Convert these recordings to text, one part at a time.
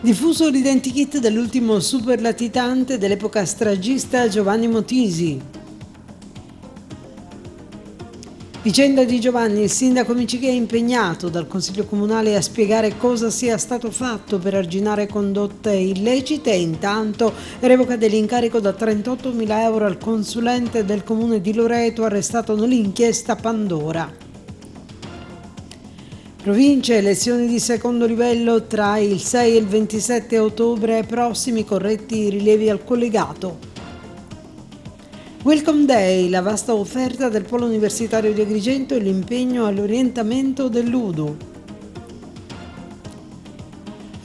Diffuso l'identikit dell'ultimo super latitante dell'epoca stragista Giovanni Motisi. Vicenda di Giovanni, il sindaco Miccichè è impegnato dal Consiglio Comunale a spiegare cosa sia stato fatto per arginare condotte illecite e intanto revoca dell'incarico da 38.000 euro al consulente del comune di Loreto arrestato nell'inchiesta Pandora. Province, elezioni di secondo livello tra il 6 e il 27 ottobre prossimi, corretti rilievi al collegato. Welcome Day, la vasta offerta del Polo Universitario di Agrigento e l'impegno all'orientamento dell'UDU.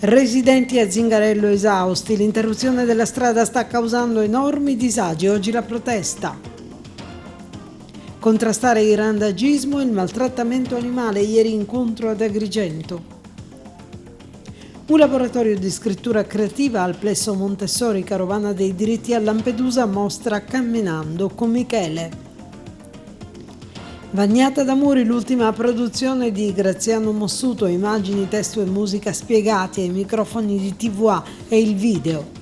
Residenti a Zingarello esausti, l'interruzione della strada sta causando enormi disagi, oggi la protesta. Contrastare il randagismo e il maltrattamento animale, ieri incontro ad Agrigento. Un laboratorio di scrittura creativa al Plesso Montessori, carovana dei diritti a Lampedusa, mostra Camminando con Michele. Vagnata d'Amuri, l'ultima produzione di Graziano Mossuto, immagini, testo e musica spiegati ai microfoni di TVA e il video.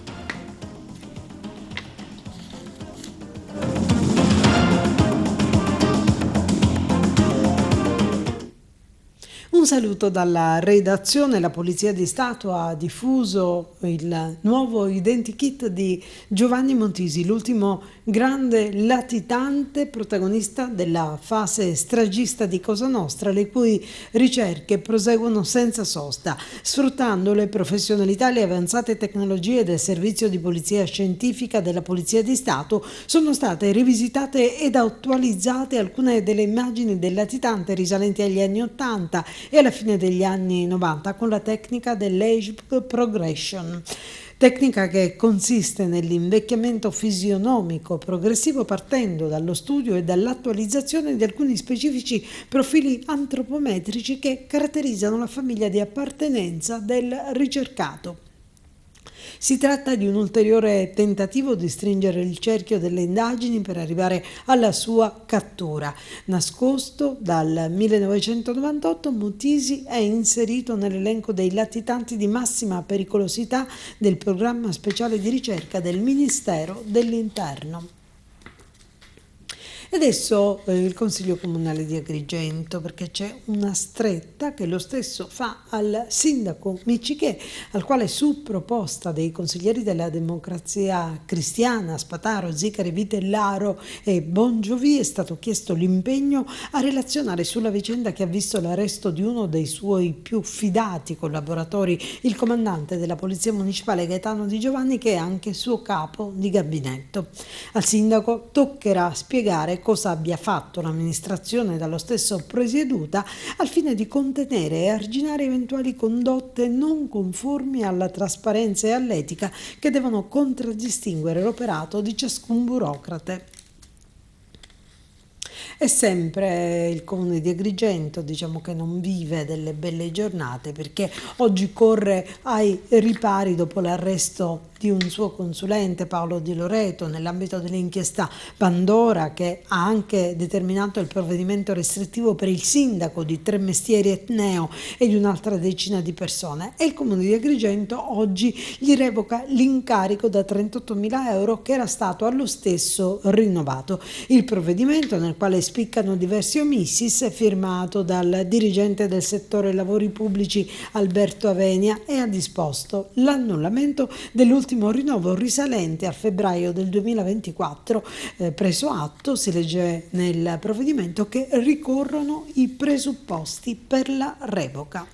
Un saluto dalla redazione. La Polizia di Stato ha diffuso il nuovo identikit di Giovanni Motisi, l'ultimo grande latitante protagonista della fase stragista di Cosa Nostra, le cui ricerche proseguono senza sosta. Sfruttando le professionalità e le avanzate tecnologie del servizio di polizia scientifica della Polizia di Stato, sono state rivisitate ed attualizzate alcune delle immagini del latitante risalenti agli anni 80 e alla fine degli anni 90 con la tecnica dell'age progression. Tecnica che consiste nell'invecchiamento fisionomico progressivo partendo dallo studio e dall'attualizzazione di alcuni specifici profili antropometrici che caratterizzano la famiglia di appartenenza del ricercato. Si tratta di un ulteriore tentativo di stringere il cerchio delle indagini per arrivare alla sua cattura. Nascosto dal 1998, Motisi è inserito nell'elenco dei latitanti di massima pericolosità del programma speciale di ricerca del Ministero dell'Interno. E adesso il Consiglio Comunale di Agrigento, perché c'è una stretta che lo stesso fa al sindaco Miccichè, al quale su proposta dei consiglieri della Democrazia Cristiana, Spataro, Zicari, Vitellaro e Bongiovi, è stato chiesto l'impegno a relazionare sulla vicenda che ha visto l'arresto di uno dei suoi più fidati collaboratori, il comandante della Polizia Municipale Gaetano Di Giovanni, che è anche suo capo di gabinetto. Al sindaco toccherà spiegare cosa abbia fatto l'amministrazione dallo stesso presieduta al fine di contenere e arginare eventuali condotte non conformi alla trasparenza e all'etica che devono contraddistinguere l'operato di ciascun burocrate. E sempre il comune di Agrigento, diciamo che non vive delle belle giornate, perché oggi corre ai ripari dopo l'arresto di un suo consulente, Paolo Di Loreto, nell'ambito dell'inchiesta Pandora, che ha anche determinato il provvedimento restrittivo per il sindaco di Tremestieri Etneo e di un'altra decina di persone. E il comune di Agrigento oggi gli revoca l'incarico da 38.000 euro che era stato allo stesso rinnovato. Il provvedimento, nel quale spiccano diversi omissis, è firmato dal dirigente del settore lavori pubblici Alberto Avenia e ha disposto l'annullamento dell'ultimo rinnovo risalente a febbraio del 2024. Preso atto, si legge nel provvedimento, che ricorrono i presupposti per la revoca.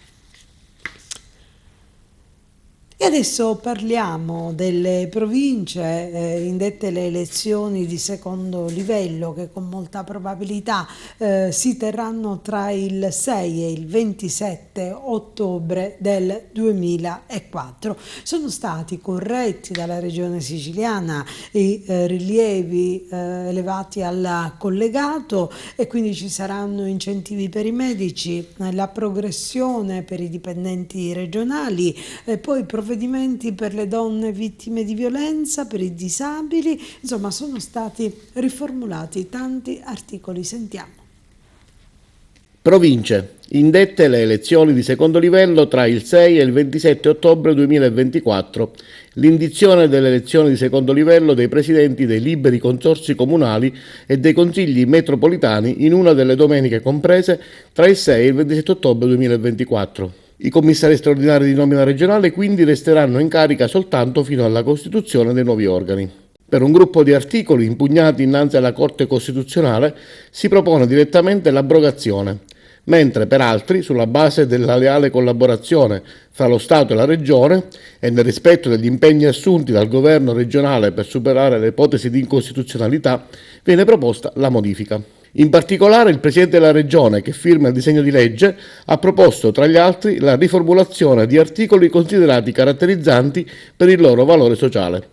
E adesso parliamo delle province indette le elezioni di secondo livello che con molta probabilità si terranno tra il 6 e il 27 ottobre del 2004. Sono stati corretti dalla Regione Siciliana i rilievi elevati al collegato e quindi ci saranno incentivi per i medici, la progressione per i dipendenti regionali, poi provvedimenti per le donne vittime di violenza, per i disabili, insomma sono stati riformulati tanti articoli. Sentiamo. Province. Indette le elezioni di secondo livello tra il 6 e il 27 ottobre 2024. L'indizione delle elezioni di secondo livello dei presidenti dei liberi consorzi comunali e dei consigli metropolitani in una delle domeniche comprese tra il 6 e il 27 ottobre 2024. I commissari straordinari di nomina regionale quindi resteranno in carica soltanto fino alla costituzione dei nuovi organi. Per un gruppo di articoli impugnati innanzi alla Corte Costituzionale si propone direttamente l'abrogazione, mentre per altri, sulla base della leale collaborazione fra lo Stato e la Regione e nel rispetto degli impegni assunti dal governo regionale per superare le ipotesi di incostituzionalità, viene proposta la modifica. In particolare il Presidente della Regione, che firma il disegno di legge, ha proposto tra gli altri la riformulazione di articoli considerati caratterizzanti per il loro valore sociale.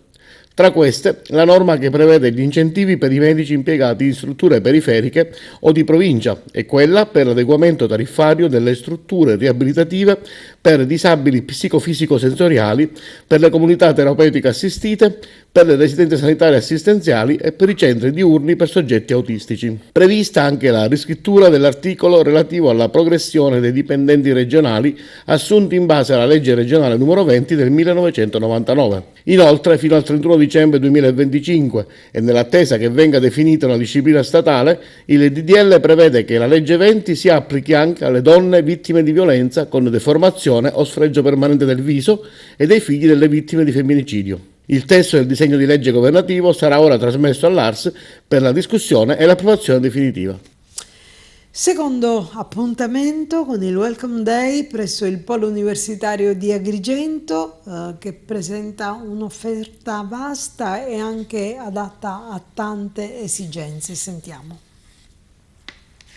Tra queste, la norma che prevede gli incentivi per i medici impiegati in strutture periferiche o di provincia e quella per l'adeguamento tariffario delle strutture riabilitative per disabili psicofisico-sensoriali, per le comunità terapeutiche assistite, per le residenze sanitarie assistenziali e per i centri diurni per soggetti autistici. Prevista anche la riscrittura dell'articolo relativo alla progressione dei dipendenti regionali assunti in base alla legge regionale numero 20 del 1999. Inoltre, fino al 31 dicembre 2025 e nell'attesa che venga definita una disciplina statale, il DDL prevede che la legge 20 si applichi anche alle donne vittime di violenza con deformazione o sfregio permanente del viso e dei figli delle vittime di femminicidio. Il testo del disegno di legge governativo sarà ora trasmesso all'ARS per la discussione e l'approvazione definitiva. Secondo appuntamento con il Welcome Day presso il Polo Universitario di Agrigento, che presenta un'offerta vasta e anche adatta a tante esigenze. Sentiamo.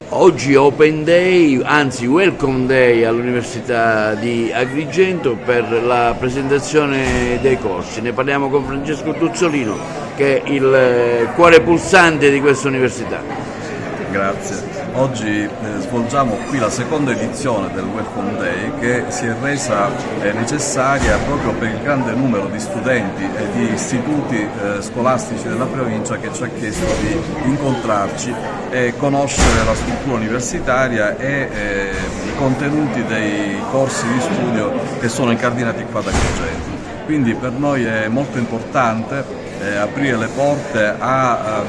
Oggi Open Day, anzi Welcome Day all'Università di Agrigento per la presentazione dei corsi. Ne parliamo con Francesco Tuzzolino, che è il cuore pulsante di questa università. Grazie. Oggi svolgiamo qui la seconda edizione del Welcome Day, che si è resa necessaria proprio per il grande numero di studenti e di istituti scolastici della provincia che ci ha chiesto di incontrarci e conoscere la struttura universitaria e i contenuti dei corsi di studio che sono incardinati qua ad Agrigento. Quindi per noi è molto importante aprire le porte a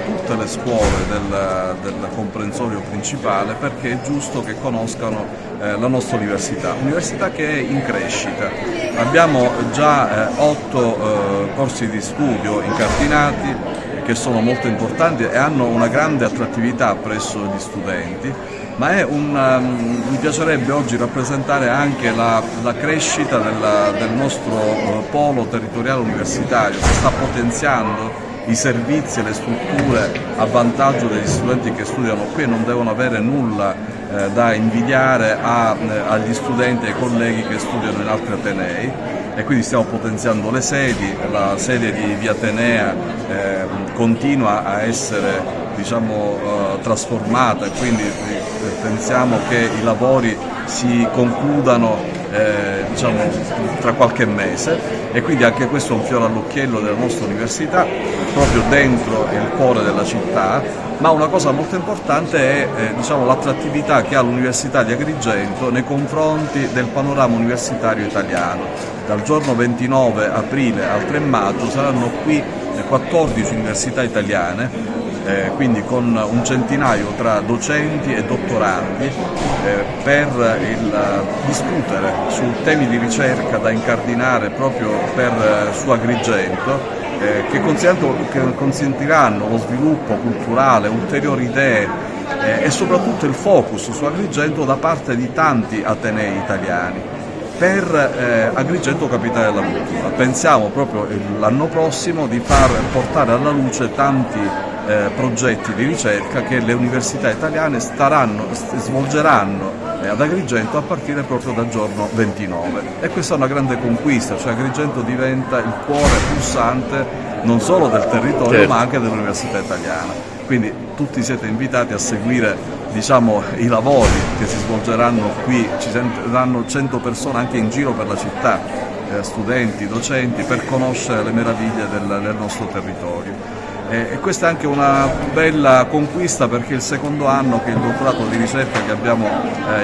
tutte le scuole del comprensorio principale, perché è giusto che conoscano la nostra università che è in crescita. Abbiamo già 8 corsi di studio incardinati che sono molto importanti e hanno una grande attrattività presso gli studenti, ma mi piacerebbe oggi rappresentare anche la crescita del nostro polo territoriale universitario, che sta potenziando i servizi e le strutture a vantaggio degli studenti che studiano qui e non devono avere nulla da invidiare agli studenti e ai colleghi che studiano in altri atenei. E quindi stiamo potenziando le sedi, la sede di Via Atenea continua a essere trasformata, e quindi pensiamo che i lavori si concludano tra qualche mese, e quindi anche questo è un fiore all'occhiello della nostra università, proprio dentro il cuore della città. Ma una cosa molto importante è l'attrattività che ha l'Università di Agrigento nei confronti del panorama universitario italiano. Dal giorno 29 aprile al 3 maggio saranno qui 14 università italiane, quindi con un centinaio tra docenti e dottorandi per discutere su temi di ricerca da incardinare proprio su Agrigento, che consentiranno lo sviluppo culturale, ulteriori idee e soprattutto il focus su Agrigento da parte di tanti atenei italiani per Agrigento capitale della cultura. Pensiamo proprio l'anno prossimo di portare alla luce tanti progetti di ricerca che le università italiane svolgeranno ad Agrigento a partire proprio dal giorno 29, e questa è una grande conquista, cioè Agrigento diventa il cuore pulsante non solo del territorio, certo, ma anche dell'università italiana. Quindi tutti siete invitati a seguire i lavori che si svolgeranno qui. Ci saranno 100 persone anche in giro per la città, studenti, docenti, per conoscere le meraviglie del nostro territorio. E questa è anche una bella conquista, perché è il secondo anno che il dottorato di ricerca che abbiamo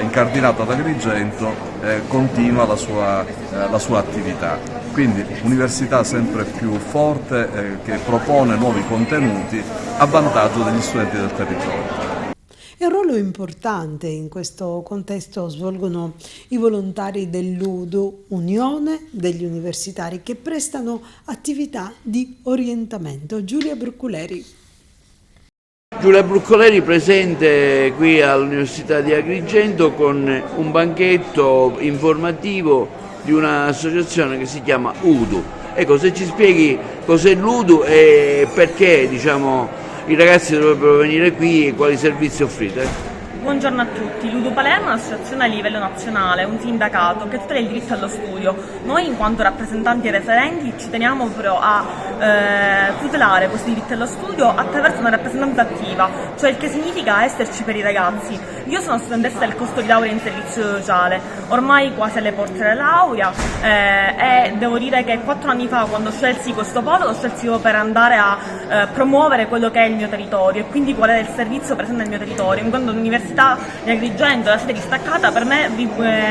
incardinato ad Agrigento continua la sua attività. Quindi università sempre più forte che propone nuovi contenuti a vantaggio degli studenti del territorio. E un ruolo importante in questo contesto svolgono i volontari dell'UDU, Unione degli Universitari, che prestano attività di orientamento. Giulia Brucculeri. Giulia Bruccoleri presente qui all'Università di Agrigento con un banchetto informativo di un'associazione che si chiama UDU. Ecco, se ci spieghi cos'è l'UDU e perché, diciamo, i ragazzi dovrebbero venire qui e quali servizi offrite? Buongiorno a tutti, l'UDU Palermo è un'associazione a livello nazionale, un sindacato che tutela il diritto allo studio. Noi in quanto rappresentanti e referenti ci teniamo proprio a tutelare questo diritto allo studio attraverso una rappresentanza attiva, cioè il che significa esserci per i ragazzi. Io sono studentessa del corso di laurea in servizio sociale, ormai quasi alle porte della laurea e devo dire che 4 anni fa, quando scelsi questo polo, lo scelsi per andare a promuovere quello che è il mio territorio e quindi qual è il servizio presente nel mio territorio, in quanto l'università di Agrigento, la sede distaccata, per me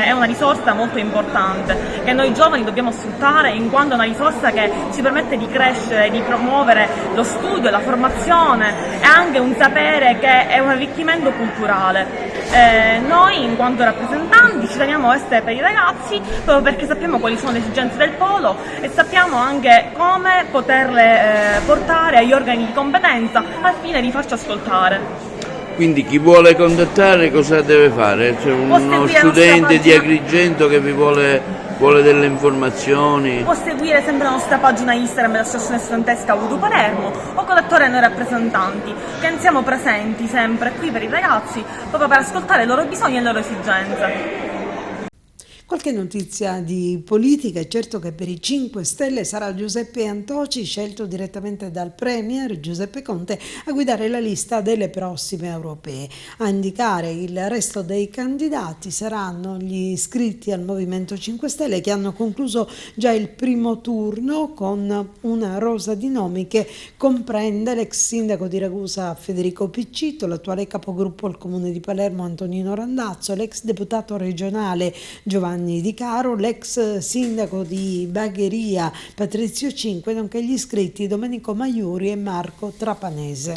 è una risorsa molto importante che noi giovani dobbiamo sfruttare, in quanto è una risorsa che ci permette di crescere, di promuovere lo studio, la formazione e anche un sapere che è un arricchimento culturale. Noi in quanto rappresentanti ci teniamo a essere per i ragazzi proprio perché sappiamo quali sono le esigenze del polo e sappiamo anche come poterle portare agli organi di competenza al fine di farci ascoltare. Quindi chi vuole contattare cosa deve fare? C'è uno studente di Agrigento che vi vuole delle informazioni? Può seguire sempre la nostra pagina Instagram dell'Associazione Studentesca UDU Palermo o contattare noi rappresentanti, che siamo presenti sempre qui per i ragazzi proprio per ascoltare i loro bisogni e le loro esigenze. Qualche notizia di politica. È certo che per i 5 Stelle sarà Giuseppe Antoci, scelto direttamente dal Premier Giuseppe Conte, a guidare la lista delle prossime europee. A indicare il resto dei candidati saranno gli iscritti al Movimento 5 Stelle, che hanno concluso già il primo turno con una rosa di nomi che comprende l'ex sindaco di Ragusa Federico Piccitto, l'attuale capogruppo al Comune di Palermo Antonino Randazzo, l'ex deputato regionale Giovanni Di Caro, l'ex sindaco di Bagheria Patrizio Cinque, nonché gli iscritti Domenico Maiuri e Marco Trapanese.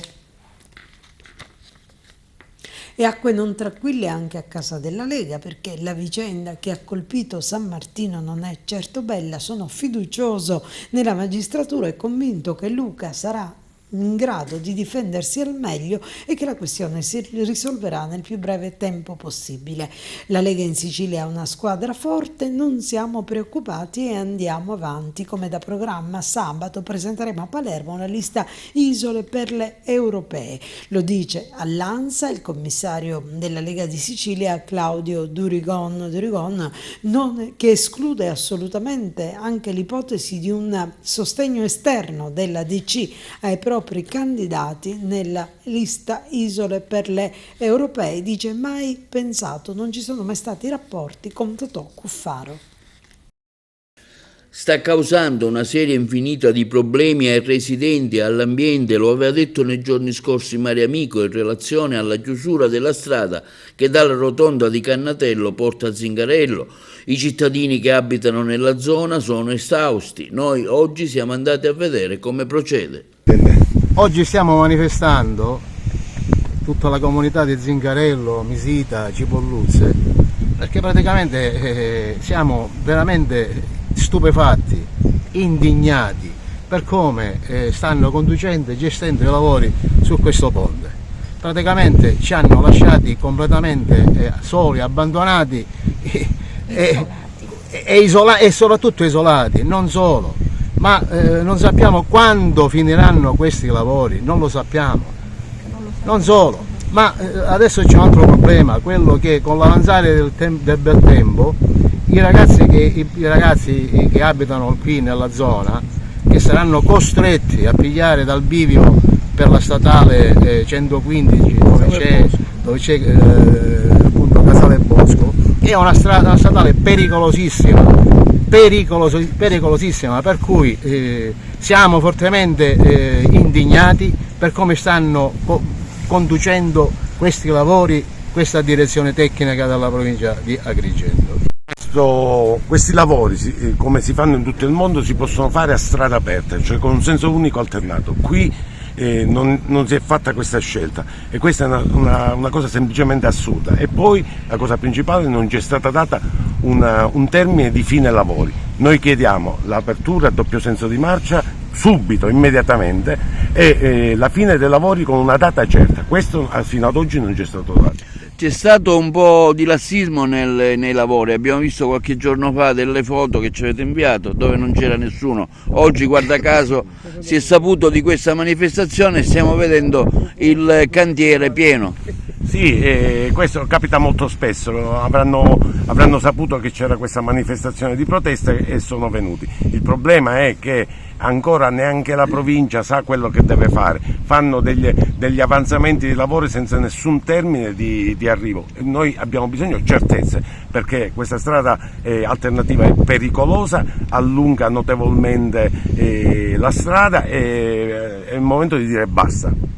E acque non tranquille anche a casa della Lega, perché la vicenda che ha colpito San Martino non è certo bella. Sono fiducioso nella magistratura e convinto che Luca sarà in grado di difendersi al meglio e che la questione si risolverà nel più breve tempo possibile. La Lega in Sicilia ha una squadra forte, non siamo preoccupati e andiamo avanti. Come da programma, sabato presenteremo a Palermo una lista isole per le europee. Lo dice all'ANSA il commissario della Lega di Sicilia Claudio Durigon, che esclude assolutamente anche l'ipotesi di un sostegno esterno della DC ai propri candidati nella lista isole per le europee. Dice: mai pensato, non ci sono mai stati rapporti con Totò Cuffaro. Sta causando una serie infinita di problemi ai residenti e all'ambiente, lo aveva detto nei giorni scorsi Mario Amico in relazione alla chiusura della strada che dalla rotonda di Cannatello porta a Zingarello. I cittadini che abitano nella zona sono esausti. Noi oggi siamo andati a vedere come procede. Oggi stiamo manifestando, tutta la comunità di Zingarello, Misita, Cipolluzze, perché praticamente siamo veramente stupefatti, indignati per come stanno conducendo e gestendo i lavori su questo ponte. Praticamente ci hanno lasciati completamente soli, abbandonati e soprattutto isolati, non solo. Ma non sappiamo quando finiranno questi lavori, non lo sappiamo, non solo, ma adesso c'è un altro problema, quello che con l'avanzare del bel tempo i ragazzi che abitano qui nella zona, che saranno costretti a pigliare dal bivio per la statale 115 dove c'è appunto Casale Bosco, è una statale pericolosissima, per cui siamo fortemente indignati per come stanno conducendo questi lavori questa direzione tecnica della provincia di Agrigento. Questi lavori, come si fanno in tutto il mondo, si possono fare a strada aperta, cioè con un senso unico alternato. Qui non si è fatta questa scelta e questa è una cosa semplicemente assurda. E poi la cosa principale, non ci è stata data un termine di fine lavori. Noi chiediamo l'apertura a doppio senso di marcia subito, immediatamente, e la fine dei lavori con una data certa. Questo fino ad oggi non ci è stato dato. C'è stato un po' di lassismo nei lavori, abbiamo visto qualche giorno fa delle foto che ci avete inviato dove non c'era nessuno. Oggi, guarda caso, si è saputo di questa manifestazione e stiamo vedendo il cantiere pieno. Sì, questo capita molto spesso, avranno saputo che c'era questa manifestazione di protesta e sono venuti. Il problema è che ancora neanche la provincia sa quello che deve fare, fanno degli avanzamenti di lavori senza nessun termine di arrivo. Noi abbiamo bisogno di certezze, perché questa strada alternativa è pericolosa, allunga notevolmente la strada e è il momento di dire basta.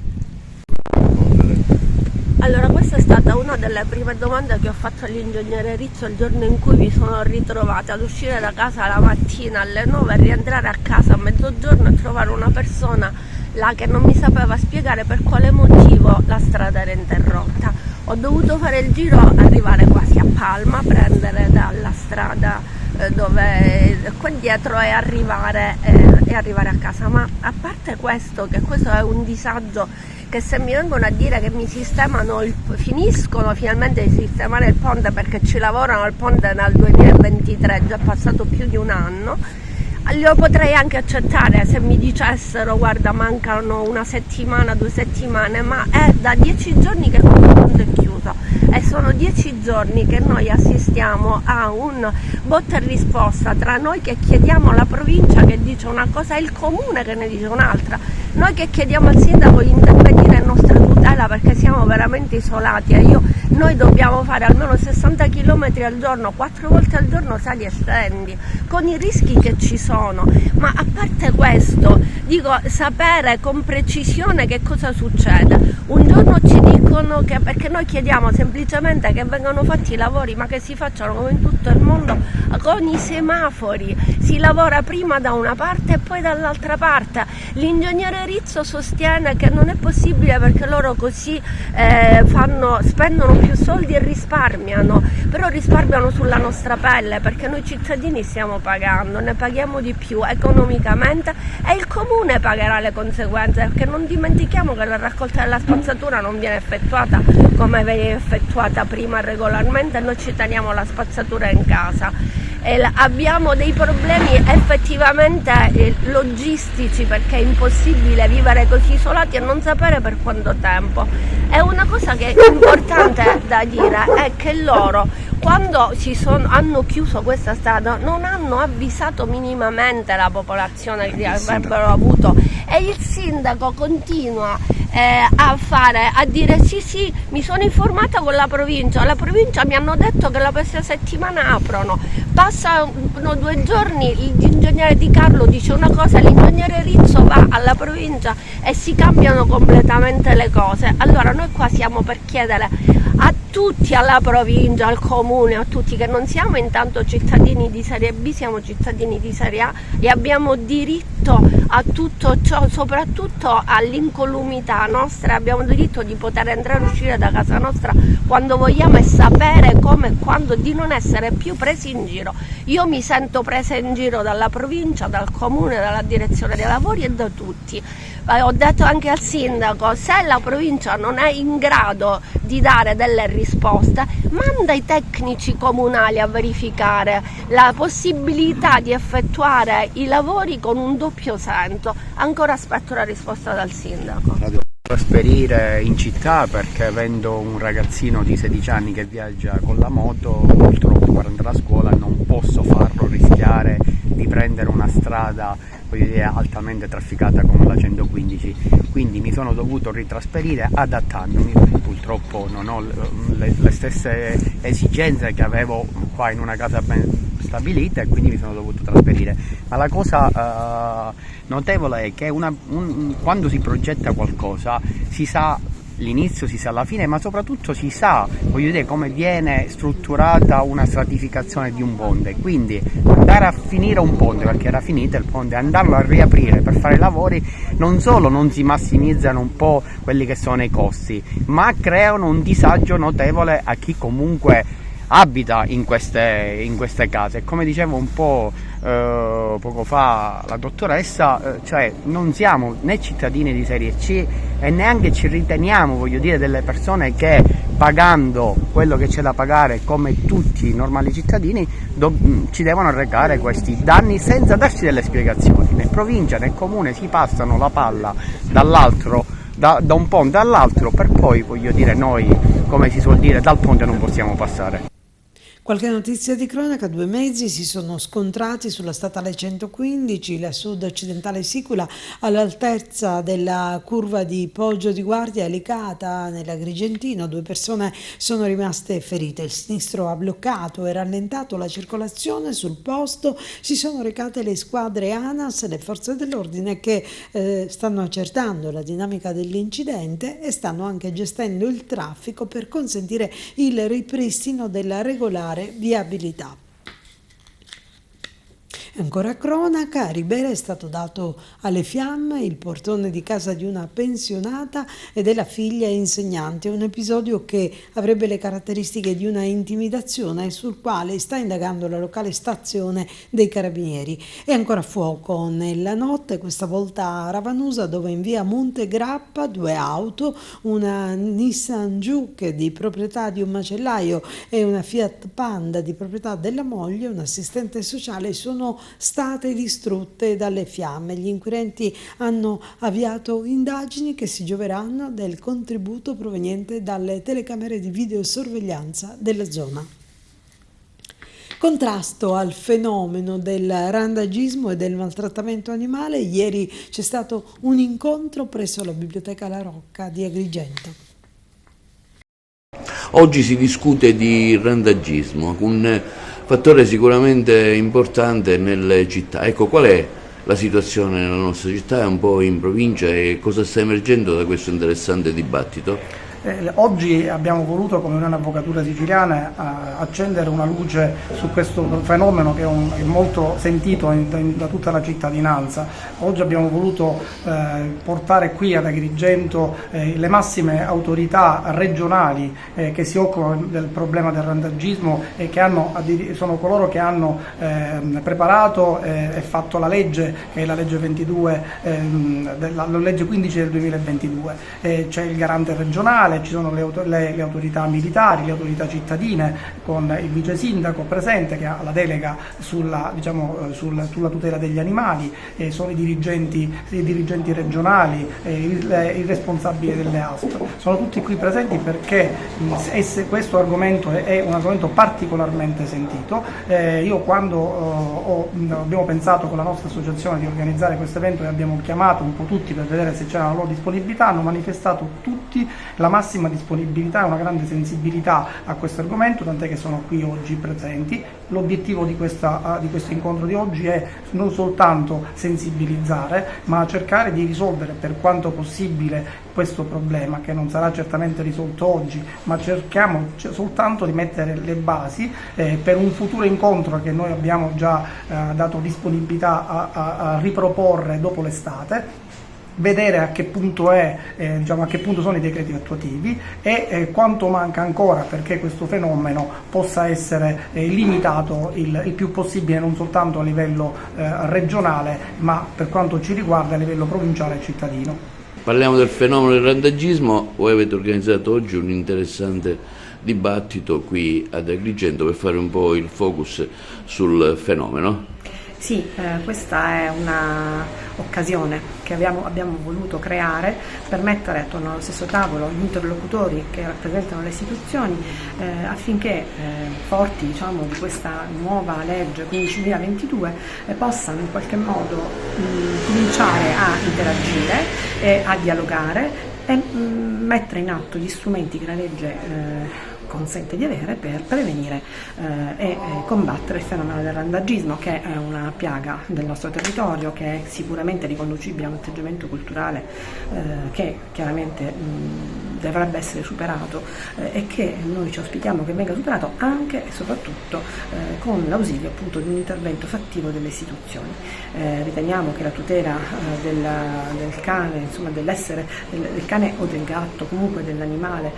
Allora, questa è stata una delle prime domande che ho fatto all'ingegnere Rizzo il giorno in cui mi sono ritrovata ad uscire da casa la mattina alle 9 e rientrare a casa a mezzogiorno e trovare una persona là che non mi sapeva spiegare per quale motivo la strada era interrotta. Ho dovuto fare il giro, arrivare quasi a Palma, prendere dalla strada dove qua dietro e arrivare a casa. Ma a parte questo, che questo è un disagio, che se mi vengono a dire che mi sistemano finiscono finalmente di sistemare il ponte, perché ci lavorano al ponte nel 2023, già passato più di un anno, lo potrei anche accettare se mi dicessero guarda mancano una settimana, 2 settimane, ma è da 10 giorni che questo ponte è chiuso e sono 10 giorni che noi assistiamo a un botta e risposta tra noi che chiediamo alla provincia che dice una cosa e il comune che ne dice un'altra, noi che chiediamo al sindaco di intervenire in nostra tutela perché siamo veramente isolati e noi dobbiamo fare almeno 60 km al giorno, 4 volte al giorno sali e scendi, con i rischi che ci sono. Ma a parte questo, dico, sapere con precisione che cosa succede. Un giorno ci dicono che, perché noi chiediamo semplicemente che vengano fatti i lavori, ma che si facciano come in tutto il mondo con i semafori, si lavora prima da una parte e poi dall'altra parte. L'ingegnere Rizzo sostiene che non è possibile perché loro così spendono più soldi e risparmiano, però risparmiano sulla nostra pelle, perché noi cittadini stiamo pagando, ne paghiamo di più economicamente e il comune pagherà le conseguenze, perché non dimentichiamo che la raccolta della spazzatura non viene effettuata come veniva effettuata prima regolarmente, noi ci teniamo la spazzatura in casa. Abbiamo dei problemi effettivamente logistici, perché è impossibile vivere così isolati e non sapere per quanto tempo. E una cosa che è importante da dire è che loro, quando hanno chiuso questa strada, non hanno avvisato minimamente la popolazione che avrebbero avuto, e il sindaco continua a dire sì, mi sono informata con la provincia mi hanno detto che la prossima settimana aprono, passano 2 giorni, l'ingegnere Di Carlo dice una cosa, l'ingegnere Rizzo va alla provincia e si cambiano completamente le cose. Allora noi qua siamo per chiedere a tutti, alla provincia, al comune, a tutti, che non siamo intanto cittadini di serie B, siamo cittadini di serie A e abbiamo diritto a tutto ciò, soprattutto all'incolumità nostra, abbiamo diritto di poter entrare e uscire da casa nostra quando vogliamo e sapere come e quando, di non essere più presi in giro. Io mi sento presa in giro dalla provincia, dal comune, dalla direzione dei lavori e da tutti. Ho detto anche al sindaco, se la provincia non è in grado di dare delle risposte, manda i tecnici comunali a verificare la possibilità di effettuare i lavori con un doppio senso. Ancora aspetto la risposta dal sindaco. Trasferire in città perché avendo un ragazzino di 16 anni che viaggia con la moto, purtroppo per andare a scuola non posso farlo rischiare di prendere una strada, voglio dire, altamente trafficata come la 115, quindi mi sono dovuto ritrasferire adattandomi, perché purtroppo non ho le stesse esigenze che avevo qua in una casa ben stabilita, e quindi mi sono dovuto trasferire. Ma la cosa notevole è che quando si progetta qualcosa si sa l'inizio, si sa la fine, ma soprattutto si sa, voglio dire, come viene strutturata una stratificazione di un ponte. Quindi andare a finire un ponte, perché era finito il ponte, andarlo a riaprire per fare i lavori, non solo non si massimizzano un po' quelli che sono i costi, ma creano un disagio notevole a chi comunque abita in queste case. Come dicevo un po' poco fa la dottoressa, cioè non siamo né cittadini di serie C e neanche ci riteniamo, voglio dire, delle persone che pagando quello che c'è da pagare come tutti i normali cittadini ci devono arrecare questi danni senza darci delle spiegazioni. Né provincia né comune si passano la palla dall'altro, da un ponte all'altro, per poi, voglio dire, noi, come si suol dire, dal ponte non possiamo passare. Qualche notizia di cronaca: 2 mezzi si sono scontrati sulla statale 115, la sud-occidentale Sicula, all'altezza della curva di Poggio di Guardia e Licata nell'Agrigentino. 2 persone sono rimaste ferite. Il sinistro ha bloccato e rallentato la circolazione. Sul posto si sono recate le squadre ANAS e le forze dell'ordine che stanno accertando la dinamica dell'incidente e stanno anche gestendo il traffico per consentire il ripristino della regolare viabilità. Ancora cronaca: a Ribera è stato dato alle fiamme il portone di casa di una pensionata e della figlia insegnante, un episodio che avrebbe le caratteristiche di una intimidazione sul quale sta indagando la locale stazione dei Carabinieri. E ancora fuoco nella notte, questa volta a Ravanusa, dove in via Monte Grappa 2 auto, una Nissan Juke di proprietà di un macellaio e una Fiat Panda di proprietà della moglie, un assistente sociale, sono state distrutte dalle fiamme. Gli inquirenti hanno avviato indagini che si gioveranno del contributo proveniente dalle telecamere di videosorveglianza della zona. Contrasto al fenomeno del randagismo e del maltrattamento animale. Ieri c'è stato un incontro presso la Biblioteca La Rocca di Agrigento. Oggi si discute di randagismo, un fattore sicuramente importante nelle città. Ecco, qual è la situazione nella nostra città e un po' in provincia e cosa sta emergendo da questo interessante dibattito? Oggi abbiamo voluto, come Unione Avvocatura Siciliana, accendere una luce su questo fenomeno che è molto sentito da tutta la cittadinanza. Oggi abbiamo voluto portare qui ad Agrigento le massime autorità regionali che si occupano del problema del randagismo e che sono coloro che hanno preparato e fatto la legge, che è la legge 22, la legge 15 del 2022. C'è il garante regionale, ci sono le autorità militari, le autorità cittadine, con il vice sindaco presente che ha la delega sulla tutela degli animali, sono i dirigenti regionali, i responsabili delle ASP. Sono tutti qui presenti perché questo argomento è un argomento particolarmente sentito. Io quando abbiamo pensato con la nostra associazione di organizzare questo evento e abbiamo chiamato un po' tutti per vedere se c'era la loro disponibilità, hanno manifestato tutti la massima disponibilità e una grande sensibilità a questo argomento, tant'è che sono qui oggi presenti. L'obiettivo di questo incontro di oggi è non soltanto sensibilizzare, ma cercare di risolvere per quanto possibile questo problema, che non sarà certamente risolto oggi, ma cerchiamo soltanto di mettere le basi per un futuro incontro che noi abbiamo già dato disponibilità a riproporre dopo l'estate, vedere a che punto a che punto sono i decreti attuativi e quanto manca ancora perché questo fenomeno possa essere limitato il più possibile, non soltanto a livello regionale, ma per quanto ci riguarda a livello provinciale e cittadino. Parliamo del fenomeno del randagismo. Voi avete organizzato oggi un interessante dibattito qui ad Agrigento per fare un po' il focus sul fenomeno. Sì, questa è un'occasione che abbiamo voluto creare per mettere attorno allo stesso tavolo gli interlocutori che rappresentano le istituzioni affinché forti di questa nuova legge 15.022 possano in qualche modo cominciare a interagire e a dialogare e mettere in atto gli strumenti che la legge consente di avere per prevenire e combattere il fenomeno del randagismo, che è una piaga del nostro territorio, che è sicuramente riconducibile a un atteggiamento culturale che chiaramente dovrebbe essere superato e che noi ci auspichiamo che venga superato anche e soprattutto con l'ausilio appunto di un intervento fattivo delle istituzioni. Riteniamo che la tutela del cane, insomma dell'essere del cane o del gatto, comunque dell'animale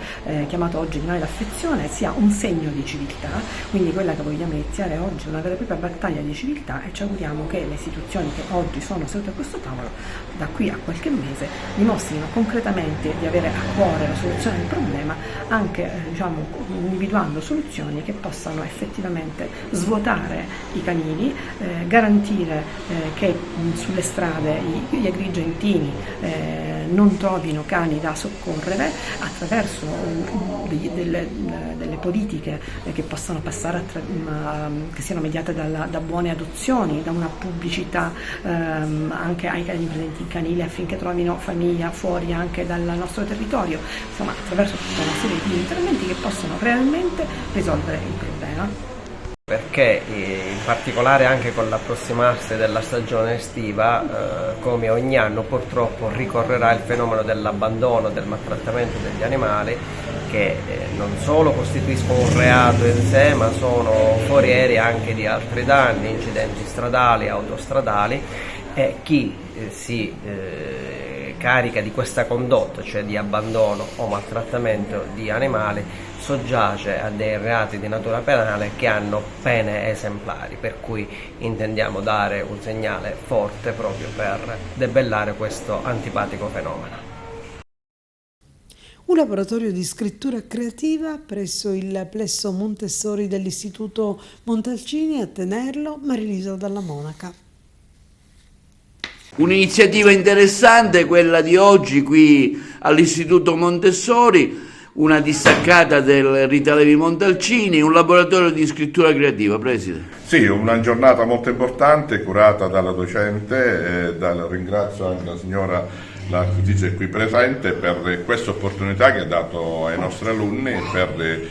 chiamato oggi animale d'affezione, sia un segno di civiltà, quindi quella che vogliamo iniziare oggi è una vera e propria battaglia di civiltà, e ci auguriamo che le istituzioni che oggi sono sedute a questo tavolo da qui a qualche mese dimostrino concretamente di avere a cuore la soluzione del problema, anche individuando soluzioni che possano effettivamente svuotare i canili, garantire che sulle strade gli agrigentini non trovino cani da soccorrere attraverso delle politiche che possano passare che siano mediate da buone adozioni, da una pubblicità anche ai cani presenti in canile affinché trovino famiglia fuori anche dal nostro territorio, insomma attraverso tutta una serie di interventi che possono realmente risolvere il problema. Perché in particolare anche con l'approssimarsi della stagione estiva, come ogni anno purtroppo ricorrerà il fenomeno dell'abbandono, del maltrattamento degli animali, che non solo costituiscono un reato in sé, ma sono forieri anche di altri danni, incidenti stradali, autostradali, e chi si carica di questa condotta, cioè di abbandono o maltrattamento di animali, soggiace a dei reati di natura penale che hanno pene esemplari, per cui intendiamo dare un segnale forte proprio per debellare questo antipatico fenomeno. Un laboratorio di scrittura creativa presso il plesso Montessori dell'Istituto Montalcini, a tenerlo Marilisa Dalla Monaca. Un'iniziativa interessante quella di oggi qui all'Istituto Montessori, una distaccata del Rita Levi Montalcini, un laboratorio di scrittura creativa. Preside. Sì, una giornata molto importante curata dalla docente, ringrazio anche la signora la tutrice qui presente per questa opportunità che ha dato ai nostri alunni per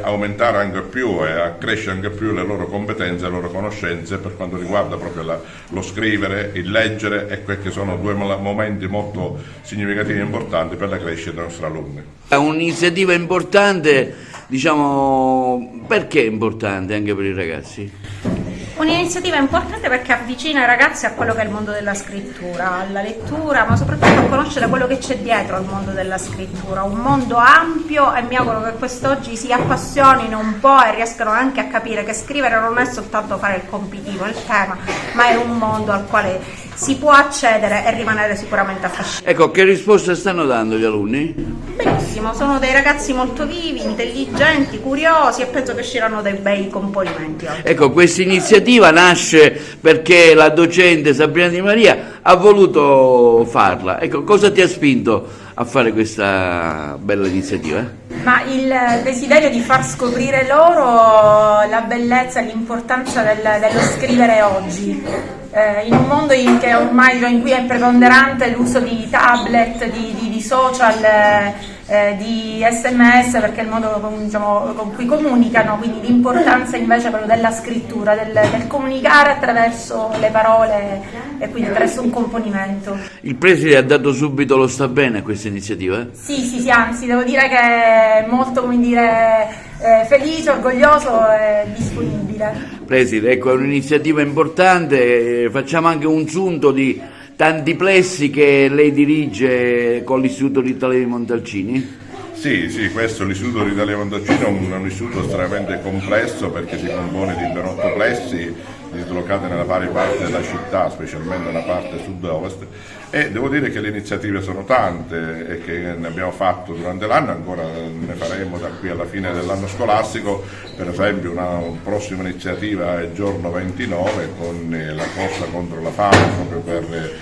aumentare anche più e accrescere anche più le loro competenze, le loro conoscenze per quanto riguarda proprio lo scrivere, il leggere, e questi sono due momenti molto significativi e importanti per la crescita dei nostri alunni. È un'iniziativa importante, perché è importante anche per i ragazzi? Un'iniziativa importante perché avvicina i ragazzi a quello che è il mondo della scrittura, alla lettura, ma soprattutto a conoscere quello che c'è dietro al mondo della scrittura, un mondo ampio, e mi auguro che quest'oggi si appassionino un po' e riescano anche a capire che scrivere non è soltanto fare il compitino, il tema, ma è un mondo al quale si può accedere e rimanere sicuramente affascinati. Ecco, che risposta stanno dando gli alunni? Benissimo, sono dei ragazzi molto vivi, intelligenti, curiosi, e penso che usciranno dei bei componimenti oggi. Ecco, questa iniziativa nasce perché la docente Sabrina Di Maria ha voluto farla. Ecco, cosa ti ha spinto a fare questa bella iniziativa? Ma il desiderio di far scoprire loro la bellezza e l'importanza dello scrivere oggi. In un mondo in cui è preponderante l'uso di tablet, di social, di SMS, perché è il modo con cui comunicano, quindi l'importanza invece quello della scrittura, del comunicare attraverso le parole e quindi attraverso un componimento. Il preside ha dato subito lo sta bene a questa iniziativa? Sì, anzi devo dire che è molto, felice, orgoglioso e disponibile. Preside, ecco, è un'iniziativa importante, facciamo anche un sunto di tanti plessi che lei dirige con l'Istituto Rita Levi Montalcini. Sì, questo l'Istituto d'Italia Montalcino è un istituto estremamente complesso perché si compone di ben 8 plessi dislocati nella varie parti della città, specialmente nella parte sud-ovest, e devo dire che le iniziative sono tante e che ne abbiamo fatto durante l'anno, ancora ne faremo da qui alla fine dell'anno scolastico. Per esempio una prossima iniziativa è il giorno 29 con la corsa contro la fame, proprio per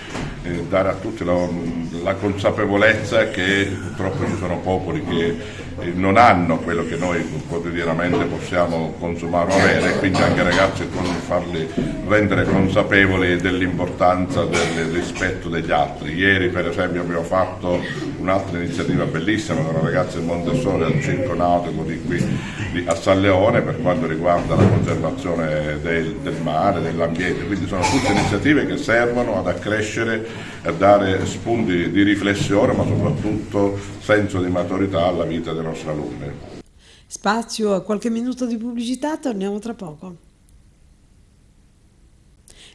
dare a tutti la consapevolezza che purtroppo ci sono popoli che non hanno quello che noi quotidianamente possiamo consumare o avere, e quindi anche i ragazzi farli rendere consapevoli dell'importanza del rispetto degli altri. Ieri per esempio abbiamo fatto un'altra iniziativa bellissima con ragazzi del Montessori al Circo Nautico di qui a San Leone per quanto riguarda la conservazione del mare, dell'ambiente, quindi sono tutte iniziative che servono ad accrescere, a dare spunti di riflessione ma soprattutto senso di maturità alla vita dei nostri alunni. Spazio a qualche minuto di pubblicità, torniamo tra poco.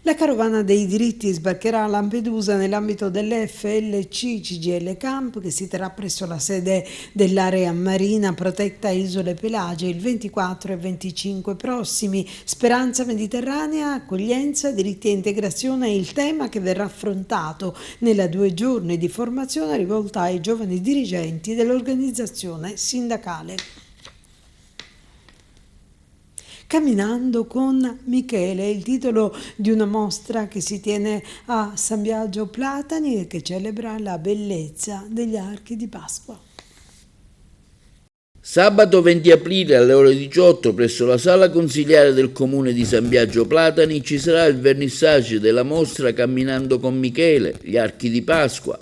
La carovana dei diritti sbarcherà a Lampedusa nell'ambito dell'FLC CGIL Camp che si terrà presso la sede dell'area marina protetta Isole Pelagie il 24 e 25 prossimi. Speranza mediterranea, accoglienza, diritti e integrazione è il tema che verrà affrontato nella 2 giorni di formazione rivolta ai giovani dirigenti dell'organizzazione sindacale. Camminando con Michele, il titolo di una mostra che si tiene a San Biagio Platani e che celebra la bellezza degli archi di Pasqua. Sabato 20 aprile alle ore 18 presso la sala consiliare del comune di San Biagio Platani ci sarà il vernissage della mostra Camminando con Michele, gli archi di Pasqua.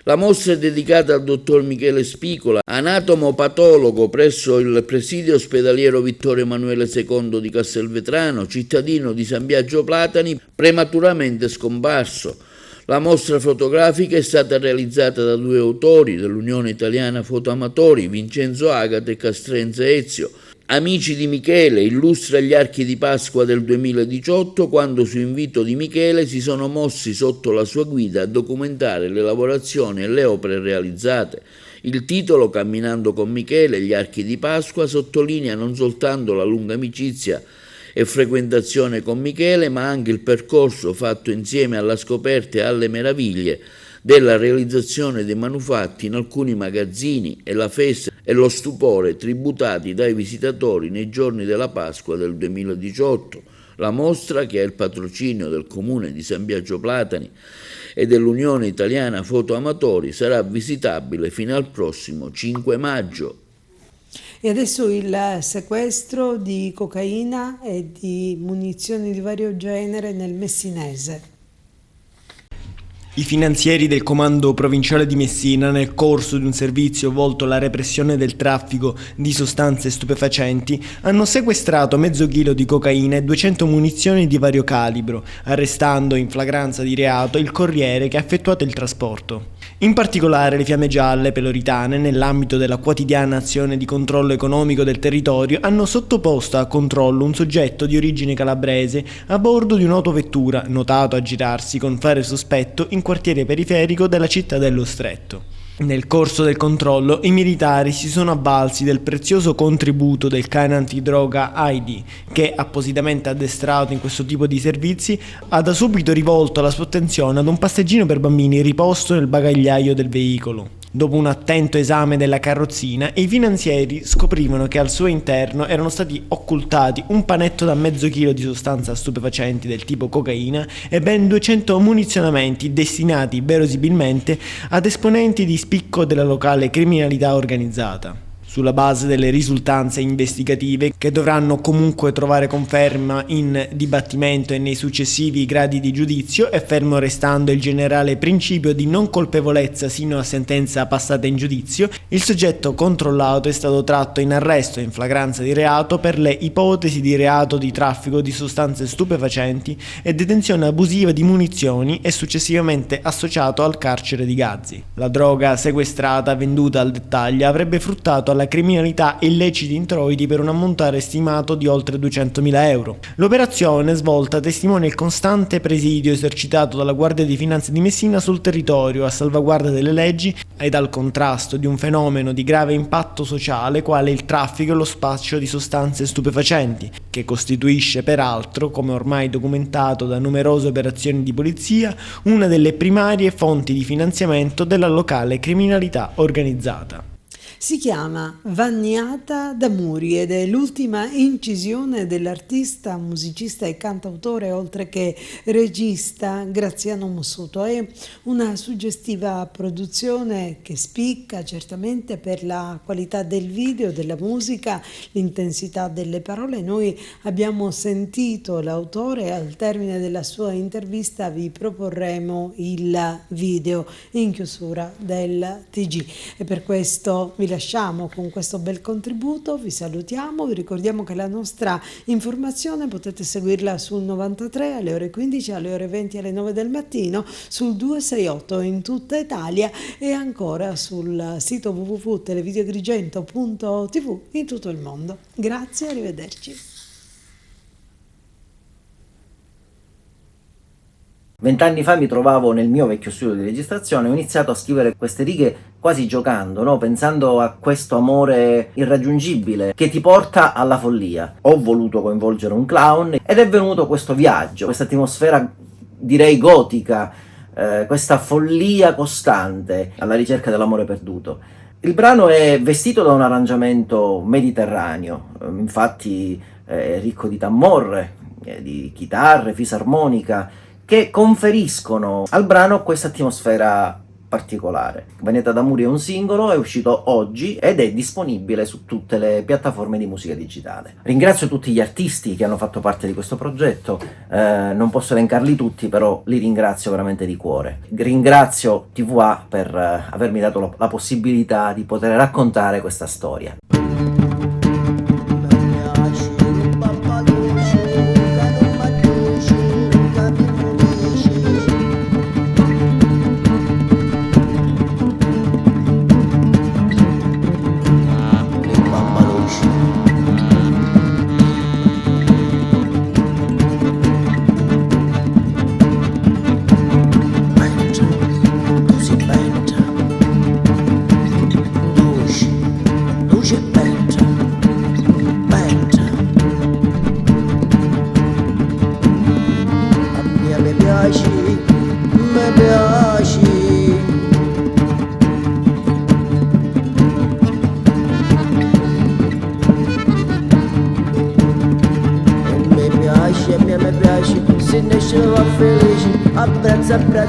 La mostra è dedicata al dottor Michele Spicola, anatomopatologo presso il presidio ospedaliero Vittorio Emanuele II di Castelvetrano, cittadino di San Biagio Platani, prematuramente scomparso. La mostra fotografica è stata realizzata da 2 autori dell'Unione Italiana Fotoamatori, Vincenzo Agata e Castrenza Ezio. Amici di Michele illustra gli archi di Pasqua del 2018 quando su invito di Michele si sono mossi sotto la sua guida a documentare le lavorazioni e le opere realizzate. Il titolo Camminando con Michele, gli archi di Pasqua sottolinea non soltanto la lunga amicizia e frequentazione con Michele ma anche il percorso fatto insieme alla scoperta e alle meraviglie della realizzazione dei manufatti in alcuni magazzini e la festa e lo stupore tributati dai visitatori nei giorni della Pasqua del 2018. La mostra, che ha il patrocinio del comune di San Biagio Platani e dell'Unione Italiana Fotoamatori, sarà visitabile fino al prossimo 5 maggio. E adesso il sequestro di cocaina e di munizioni di vario genere nel Messinese. I finanzieri del Comando Provinciale di Messina, nel corso di un servizio volto alla repressione del traffico di sostanze stupefacenti, hanno sequestrato mezzo chilo di cocaina e 200 munizioni di vario calibro, arrestando in flagranza di reato il corriere che ha effettuato il trasporto. In particolare le Fiamme Gialle Peloritane, nell'ambito della quotidiana azione di controllo economico del territorio, hanno sottoposto a controllo un soggetto di origine calabrese a bordo di un'autovettura, notato a girarsi con fare sospetto in quartiere periferico della città dello Stretto. Nel corso del controllo i militari si sono avvalsi del prezioso contributo del cane antidroga ID, che, appositamente addestrato in questo tipo di servizi, ha da subito rivolto la sua attenzione ad un passeggino per bambini riposto nel bagagliaio del veicolo. Dopo un attento esame della carrozzina, i finanzieri scoprivano che al suo interno erano stati occultati un panetto da mezzo chilo di sostanza stupefacenti del tipo cocaina e ben 200 munizionamenti destinati verosimilmente ad esponenti di spicco della locale criminalità organizzata. Sulla base delle risultanze investigative, che dovranno comunque trovare conferma in dibattimento e nei successivi gradi di giudizio, e fermo restando il generale principio di non colpevolezza sino a sentenza passata in giudizio, il soggetto controllato è stato tratto in arresto in flagranza di reato per le ipotesi di reato di traffico di sostanze stupefacenti e detenzione abusiva di munizioni e successivamente associato al carcere di Gazzi. La droga sequestrata, venduta al dettaglio, avrebbe fruttato alla alla criminalità e illeciti introiti per un ammontare stimato di oltre 200.000 euro. L'operazione svolta testimonia il costante presidio esercitato dalla Guardia di Finanza di Messina sul territorio a salvaguardia delle leggi ed al contrasto di un fenomeno di grave impatto sociale quale il traffico e lo spaccio di sostanze stupefacenti, che costituisce peraltro, come ormai documentato da numerose operazioni di polizia, una delle primarie fonti di finanziamento della locale criminalità organizzata. Si chiama Vagnata d'Amuri ed è l'ultima incisione dell'artista, musicista e cantautore, oltre che regista, Graziano Mossuto. È una suggestiva produzione che spicca certamente per la qualità del video, della musica, l'intensità delle parole. Noi abbiamo sentito l'autore e al termine della sua intervista vi proporremo il video in chiusura del TG e per questo vi lasciamo con questo bel contributo, vi salutiamo, vi ricordiamo che la nostra informazione potete seguirla sul 93 alle ore 15, alle ore 20 alle 9 del mattino, sul 268 in tutta Italia e ancora sul sito www.televideoagrigento.tv in tutto il mondo. Grazie, arrivederci. 20 anni fa mi trovavo nel mio vecchio studio di registrazione, ho iniziato a scrivere queste righe quasi giocando, no? Pensando a questo amore irraggiungibile che ti porta alla follia. Ho voluto coinvolgere un clown ed è venuto questo viaggio, questa atmosfera direi gotica, questa follia costante alla ricerca dell'amore perduto. Il brano è vestito da un arrangiamento mediterraneo, infatti è ricco di tamborre, di chitarre, fisarmonica, che conferiscono al brano questa atmosfera particolare. Vagnata d'Amuri è un singolo, è uscito oggi ed è disponibile su tutte le piattaforme di musica digitale. Ringrazio tutti gli artisti che hanno fatto parte di questo progetto, non posso elencarli tutti, però li ringrazio veramente di cuore. Ringrazio TVA per avermi dato la possibilità di poter raccontare questa storia.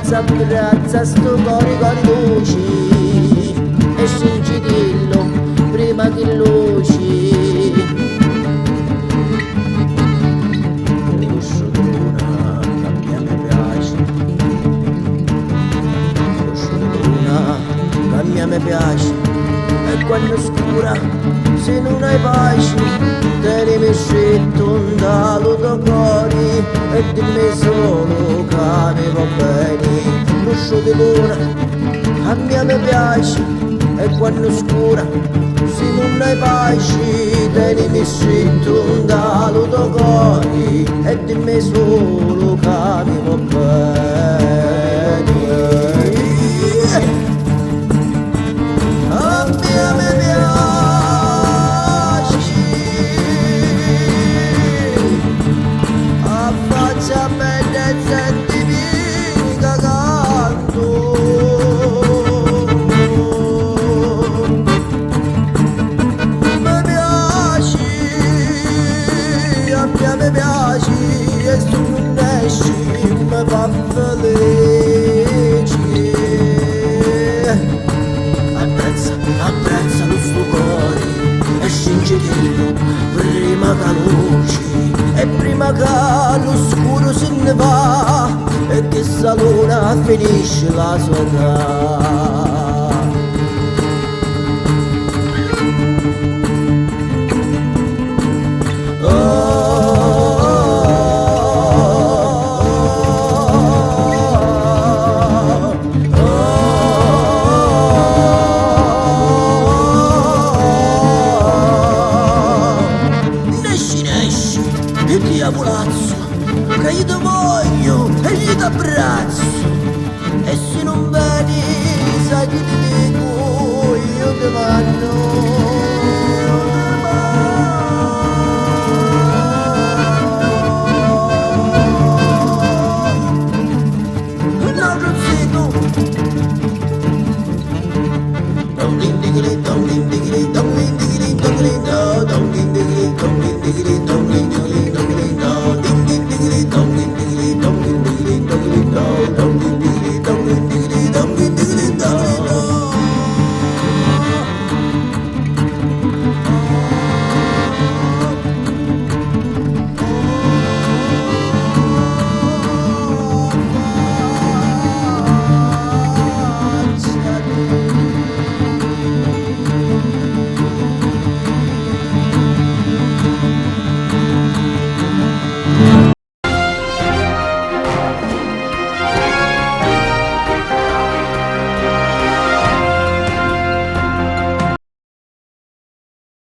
Abbraccia sto cuore con luci e stringitillo prima che luci. Luscio luna che a me piace, luscio luna che a me piace, e quando scura se non hai pace tenimi scritto un dalo da cuore e dimmi solo che mi va bene. Luscio di luna a me piace e quando scura se non hai pace tenimi scritto un dalo da cuore e dimmi solo che mi va bene. A me piace a faccia bellezza di mica canto. Mi piace, a me piace e se non esci mi fa felice. Apprezza lo suo cuore e scingerillo prima che luce e prima che lo scuro se ne va e che sta luna finisce la sua età. digli, dong ding digli, dong ding digli, dong ding